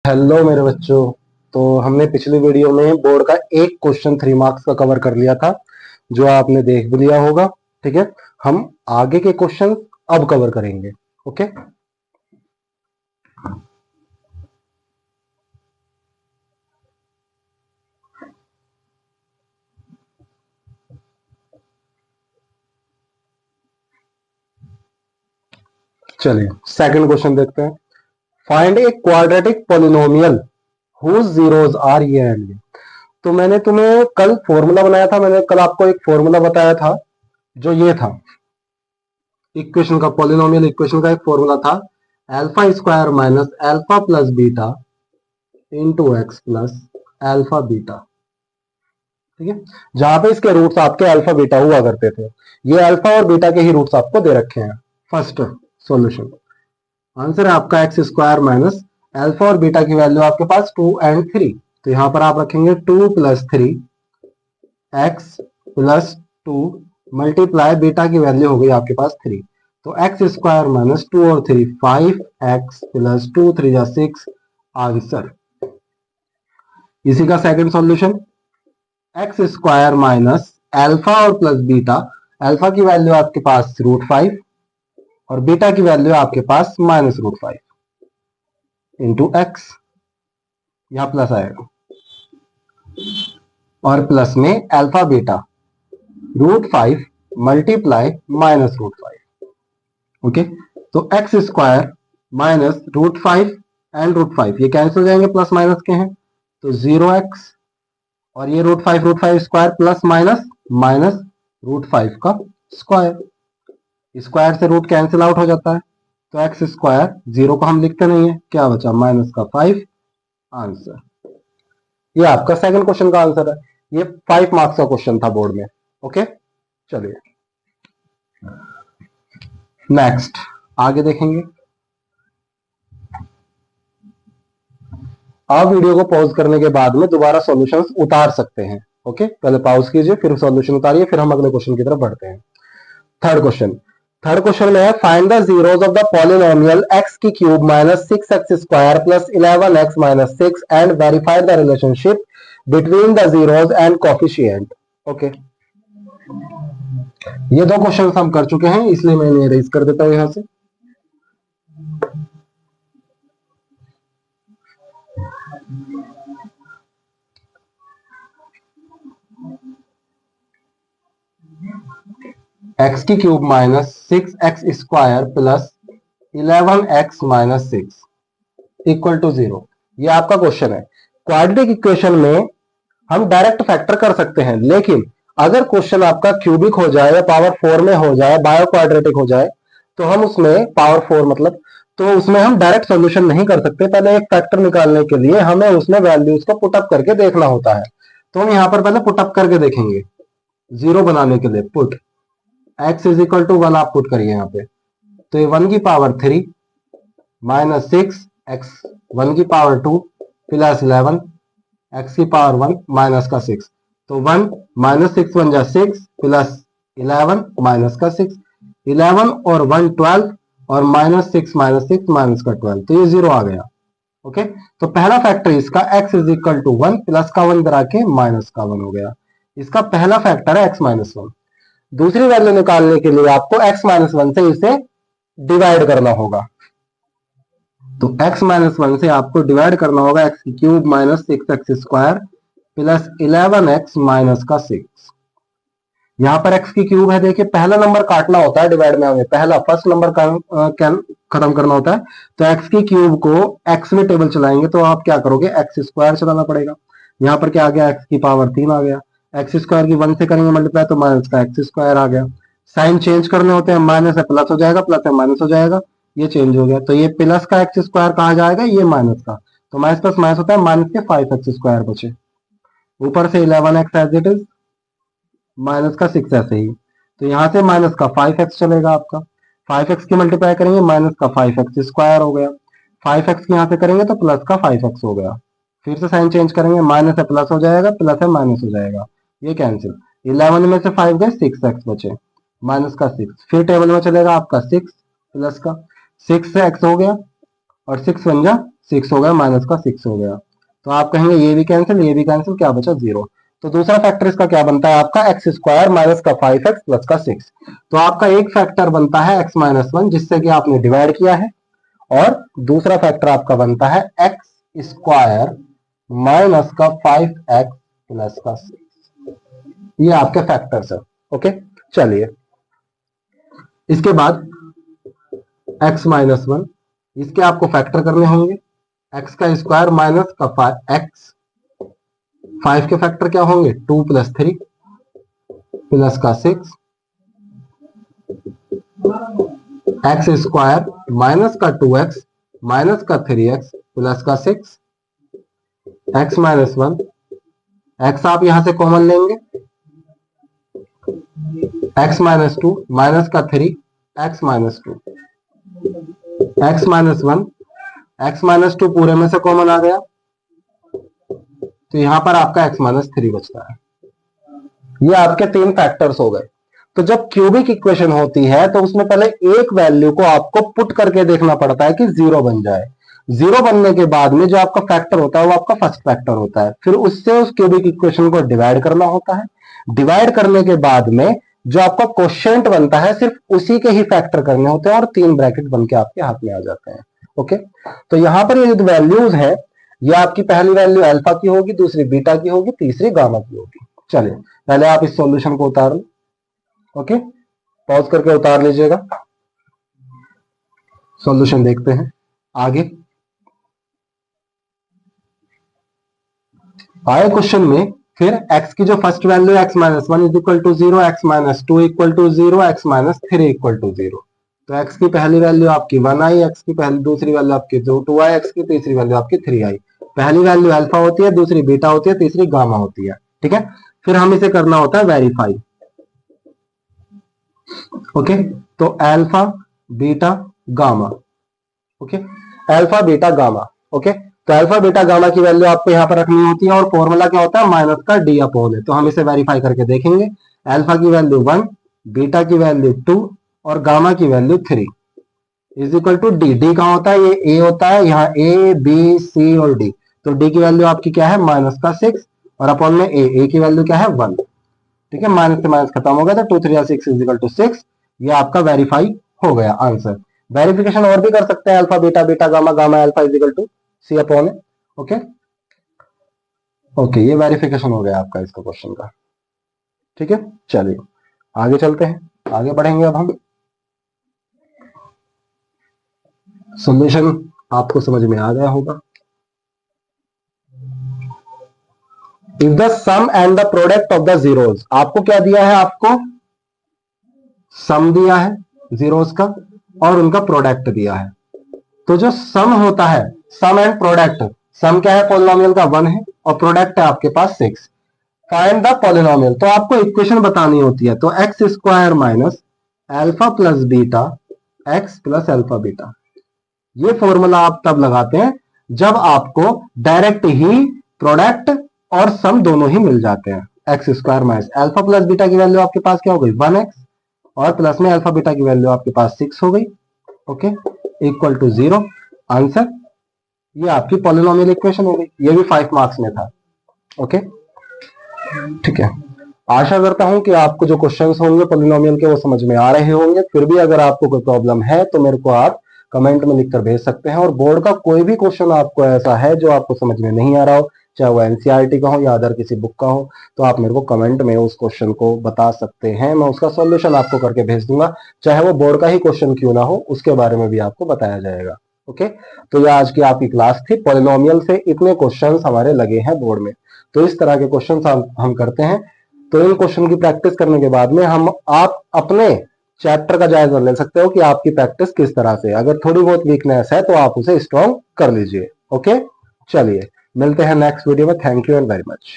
Hello मेरे बच्चों। तो हमने पिछली वीडियो में बोर्ड का एक क्वेश्चन 3 मार्क्स का कवर कर लिया था, जो आपने देख भी लिया होगा। ठीक है, हम आगे के क्वेश्चन अब कवर करेंगे। ओके, चलिए सेकंड क्वेश्चन देखते हैं। Find a quadratic polynomial whose zeros are ये एंड ये। तो मैंने तुम्हें कल फॉर्मूला बनाया था, मैंने कल आपको एक फॉर्मूला बताया था, जो ये था इक्वेशन का, पॉलिनोमियल इक्वेशन का एक फॉर्मूला था, alpha square minus alpha plus beta into x plus alpha beta. ठीक है, जहां पे इसके रूट्स आपके अल्फा बीटा हुआ करते थे। ये अल्फा और बीटा के ही रूट्स आपको दे रखे हैं। फर्स्ट सॉल्यूशन आंसर है आपका एक्स स्क्वायर माइनस अल्फा और बीटा की वैल्यू आपके पास 2 एंड 3। तो यहां पर आप रखेंगे 2 plus 3 x plus 2 multiply beta की वैल्यू हो गई आपके पास 3। तो एक्स स्क्वायर माइनस 2 और 3 5 एक्स प्लस 2 3 जा 6 आंसर। इसी का second solution x square minus alpha और प्लस बीटा, अल्फा की वैल्यू आपके पास √5 और बीटा की वैल्यू आपके पास -√5 इंटू एक्स, यहां प्लस आएगा और प्लस में अल्फा बीटा √5 मल्टीप्लाई -√5। ओके, तो एक्स स्क्वायर माइनस √5 एंड √5 ये कैंसिल हो जाएंगे, प्लस माइनस के हैं, तो 0x और ये √5 स्क्वायर प्लस माइनस माइनस √5 का स्क्वायर, स्क्वायर से रूट कैंसिल आउट हो जाता है। तो एक्स स्क्वायर 0 को हम लिखते नहीं है, क्या बचा माइनस का 5 आंसर। ये आपका सेकंड क्वेश्चन का आंसर है। ये 5 मार्क्स का क्वेश्चन था बोर्ड में। ओके, चलिए नेक्स्ट आगे देखेंगे। आप वीडियो को पॉज करने के बाद में दोबारा सॉल्यूशंस उतार सकते हैं। ओके, पहले पॉज कीजिए, फिर सॉल्यूशन उतारिए, फिर हम अगले क्वेश्चन की तरफ बढ़ते हैं। थर्ड क्वेश्चन में है find the zeros of the polynomial x की cube minus 6x square plus 11x minus 6 and verified the relationship between the zeros and coefficient. Okay, ये दो क्वेश्चन हम कर चुके हैं, इसलिए मैं इन्हें इरेज कर देता हूं यहां से। एक्स की cube minus 6x square plus 11x minus 6 equal to 0, ये आपका क्वेश्चन है। क्वाड्रेटिक इक्वेशन में हम डायरेक्ट फैक्टर कर सकते हैं, लेकिन अगर क्वेश्चन आपका क्यूबिक हो जाए या पावर 4 में हो जाए, बायो क्वाड्रेटिक हो जाए, तो हम उसमें पावर 4 मतलब, तो उसमें हम डायरेक्ट सॉल्यूशन नहीं कर सकते। पहले एक फैक्टर निकालने के लिए हमें उसमें वैल्यूज को पुटअप करके देखना होता है। तो हम यहाँ पर पहले पुटअप करके देखेंगे। 0 बनाने के लिए put x is equal to 1 आप पुट करिए यहाँ पे, तो ये 1 की पावर 3 माइनस 6 x 1 की पावर 2 प्लस 11 x की पावर 1 माइनस का 6, तो 1 माइनस 6 1 जा 6 प्लस 11 माइनस का 6, 11 और 1 12 और माइनस 6 माइनस का 12, तो ये 0 आ गया। ओके, तो पहला फैक्टर इसका x is equal to 1 plus का 1 इधर आके माइनस का 1 हो गया। इसका पहला फैक्टर है x माइनस 1। दूसरी वैल्यू निकालने के लिए आपको x माइनस 1 से इसे डिवाइड करना होगा। तो x माइनस 1 से आपको डिवाइड करना होगा, x की cube minus 6x square plus 11x minus का 6। यहां पर x की क्यूब है, देखिए पहला नंबर काटना होता है डिवाइड में, हमें पहला फर्स्ट नंबर खत्म करना होता है। तो x की क्यूब को x में टेबल चलाएंगे तो आप क्या करोगे, x स्क्वायर चलाना पड़ेगा। यहाँ पर क्या आ गया, x की पावर 3 आ गया, एक्स स्क्वायर की 1 से करेंगे मल्टीप्लाई तो माइनस का एक्स स्क्वायर आ गया। साइन चेंज करने होते हैं, माइनस है प्लस हो जाएगा, प्लस है माइनस हो जाएगा, ये चेंज हो गया। तो ये प्लस का एक्स स्क्वायर कहा जाएगा, ये माइनस का, तो माइनस प्लस माइनस होता है, माइनस के 5x स्क्वायर बचे। ऊपर से 11x as it is, minus का 6 ऐसे ही, तो यहाँ से माइनस का 5x चलेगा आपका, 5x की मल्टीप्लाई करेंगे माइनस का 5x स्क्वायर हो गया, 5x की यहाँ से करेंगे तो प्लस का 5x हो गया। फिर से साइन चेंज करेंगे, माइनस है प्लस हो जाएगा, प्लस है माइनस हो जाएगा, ये कैंसिल। 11 में से 5 गए, 6x बचे, माइनस का 6। फिर टेबल में चलेगा आपका 6 प्लस का 6 से x हो गया और 6 1 जा 6 हो गया, माइनस का 6 हो गया। तो आप कहेंगे ये भी कैंसिल, ये भी कैंसिल, क्या बचा 0। तो दूसरा फैक्टर इसका क्या बनता है आपका एक्स स्क्वायर माइनस का 5x प्लस का 6। तो आपका एक फैक्टर बनता है x माइनस 1 जिससे कि आपने डिवाइड किया है, और दूसरा फैक्टर आपका बनता है एक्स स्क्वायर माइनस का 5x प्लस का 6। ये आपके फैक्टर्स है। ओके, चलिए इसके बाद x माइनस 1, इसके आपको फैक्टर करने होंगे। x का स्क्वायर माइनस का x, 5 के फैक्टर क्या होंगे 2 प्लस 3 प्लस का 6, एक्स स्क्वायर माइनस का 2x माइनस का 3x प्लस का 6, x माइनस 1, x आप यहां से कॉमन लेंगे, x माइनस 2 माइनस का 3 x minus 2, x minus 1, x minus 2 पूरे में से कॉमन आ गया, तो यहां पर आपका x माइनस 3 बचता है। ये आपके 3 फैक्टर्स हो गए। तो जब क्यूबिक इक्वेशन होती है तो उसमें पहले एक वैल्यू को आपको पुट करके देखना पड़ता है कि 0 बन जाए। 0 बनने के बाद में जो आपका फैक्टर होता है वो आपका फर्स्ट फैक्टर होता है, फिर उससे उस क्यूबिक इक्वेशन को डिवाइड करना होता है। डिवाइड करने के बाद में जो आपका क्वोशिएंट बनता है सिर्फ उसी के ही फैक्टर करने होते हैं और 3 ब्रैकेट बन के आपके हाथ में आ जाते हैं। ओके, तो यहां पर ये जो वैल्यूज है ये आपकी पहली वैल्यू अल्फा की होगी, दूसरी बीटा की होगी, तीसरी गामा की होगी। चलिए पहले आप इस सॉल्यूशन को उतार लो। ओके, पॉज करके उतार लीजिएगा, सॉल्यूशन देखते हैं आगे। आए क्वेश्चन में फिर x की जो first value x minus 1 is equal to 0, x minus 2 equal to 0, x minus 3 equal to 0। तो x की पहली वैल्यू आपकी 1 आई, x की पहली दूसरी वैल्यू आपकी 2 आई, x की तीसरी वैल्यू आपकी 3 आई। पहली वैल्यू अल्फा होती है, दूसरी बीटा होती है, तीसरी गामा होती है। ठीक है, फिर हम इसे करना होता है वेरीफाई। ओके, तो alpha beta gamma, okay, alpha beta gamma. Okay, तो अल्फा बीटा गामा की वैल्यू आपको यहां पर रखनी होती है और फॉर्मूला क्या होता है माइनस का डी अपॉन है। तो हम इसे वेरीफाई करके देखेंगे। अल्फा की वैल्यू 1, बीटा की वैल्यू 2 और गामा की value 3 is equal to d. D कहां होता है, ये ए होता है, यहाँ ए बी सी और डी। तो डी की वैल्यू आपकी क्या है माइनस का 6 और अपॉन में ए की वैल्यू क्या है 1। ठीक है, माइनस से माइनस खत्म हो गया, तो 2 3 6 इज इक्वल टू 6। ये आपका वेरीफाई हो गया आंसर। वेरिफिकेशन और भी कर सकते हैं, alpha beta beta gamma gamma alpha is equal to c upon a. Okay okay, ये वेरिफिकेशन हो गया आपका इसका क्वेश्चन का। ठीक है, चलिए आगे चलते हैं, आगे बढ़ेंगे। अब हम सॉल्यूशन आपको समझ में आ गया होगा। If the sum and the product of the zeros, आपको क्या दिया है, आपको सम दिया है जीरोस का और उनका प्रोडक्ट दिया है। तो जो सम होता है, सम एंड प्रोडक्ट, सम क्या है पॉलिनोमियल का 1 है और प्रोडक्ट है आपके पास 6। फाइंड द पॉलिनोमियल, तो आपको इक्वेशन बतानी होती है। तो x square minus alpha plus beta x plus alpha beta, ये फॉर्मूला आप तब लगाते हैं जब आपको डायरेक्ट ही प्रोडक्ट और सम दोनों ही मिल जाते हैं। X square minus alpha plus beta की वैल्यू आपके पास क्या हो गई 1x और प्लस में अल्फा बीटा की वैल्यू आपके पास 6 हो गई। Okay, equal to 0 answer. ये आपकी पॉलिनोमियल इक्वेशन हो गई, ये भी 5 मार्क्स में था। ओके, ठीक है, आशा करता हूं कि आपको जो क्वेश्चंस होंगे पॉलिनोमियल के वो समझ में आ रहे होंगे। फिर भी अगर आपको कोई प्रॉब्लम है तो मेरे को आप कमेंट में लिखकर भेज सकते हैं। और बोर्ड का कोई भी क्वेश्चन आपको ऐसा है जो आपको समझ में नहीं आ रहा हो, चाहे वो एनसीईआरटी का हो या अदर किसी बुक का हो, तो आप मेरे को कमेंट में उस क्वेश्चन को बता सकते हैं। मैं उसका सॉल्यूशन आपको करके भेज दूंगा, चाहे वो बोर्ड का ही क्वेश्चन क्यों ना हो, उसके बारे में भी आपको बताया जाएगा। ओके, तो ये आज की आपकी क्लास थी। पॉलिनोमियल से इतने क्वेश्चंस हमारे लगे हैं बोर्ड में, तो इस तरह के क्वेश्चंस हम करते हैं। तो इन क्वेश्चन की प्रैक्टिस करने के बाद में आप अपने चैप्टर का जायजा ले सकते हो कि आपकी प्रैक्टिस किस तरह से। अगर थोड़ी बहुत वीकनेस है तो आप उसे स्ट्रॉन्ग कर लीजिए। ओके, चलिए मिलते हैं नेक्स्ट वीडियो में। Thank you and very much.